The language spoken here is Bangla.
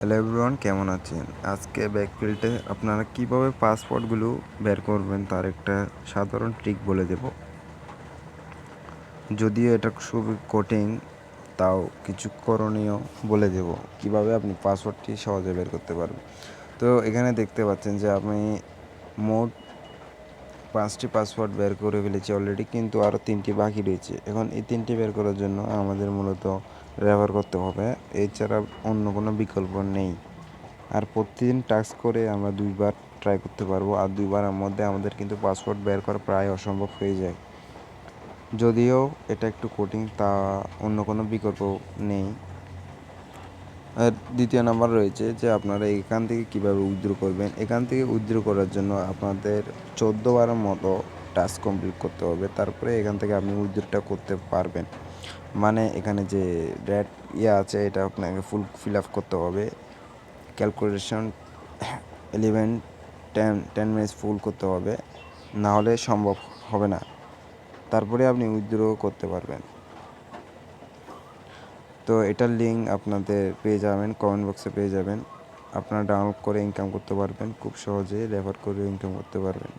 হ্যালো এভরিওয়ান, কেমন আছেন? আজকে ব্যাকফিল্ডে আপনারা কিভাবে পাসওয়ার্ডগুলো বের করবেন তার একটা সাধারণ ট্রিক বলে দেব। যদিও এটা খুবই কঠিন, তাও কিছু করণীয় বলে দেব কিভাবে আপনি পাসওয়ার্ডটি সহজে বের করতে পারবেন। তো এখানে দেখতে পাচ্ছেন যে আমি মোট 5টি পাসওয়ার্ড বের করে ফেলেছি অলরেডি, কিন্তু আরও 3টি বাকি রয়েছে। এখন এই 3টি বের করার জন্য আমাদের মূলত ব্যবহার করতে হবে, এছাড়া অন্য কোনো বিকল্প নেই। আর প্রতিদিন টাস্ক করে আমরা 2বার ট্রাই করতে পারবো, আর 2বারের মধ্যে আমাদের কিন্তু পাসওয়ার্ড বের করা প্রায় অসম্ভব হয়ে যায়। যদিও এটা একটু কঠিন, তা অন্য কোনো বিকল্প নেই। আর দ্বিতীয় নাম্বার রয়েছে যে আপনারা এখান থেকে কীভাবে উইথড্র করবেন। এখান থেকে উইথড্র করার জন্য আপনাদের 14বারের মতো টাস্ক কমপ্লিট করতে হবে, তারপরে এখান থেকে আপনি উইথড্রটা করতে পারবেন। মানে এখানে যে রেট আছে এটা আপনাকে ফুল ফিল আপ করতে হবে। ক্যালকুলেশন 10 মিনিটস ফুল করতে হবে, না হলে সম্ভব হবে না। তারপরে আপনি উইথড্র করতে পারবেন। তো এটার লিঙ্ক আপনাদের পেয়ে যাবেন, কমেন্ট বক্সে পেয়ে যাবেন। আপনারা ডাউনলোড করে ইনকাম করতে পারবেন, খুব সহজে রেফার করে ইনকাম করতে পারবেন।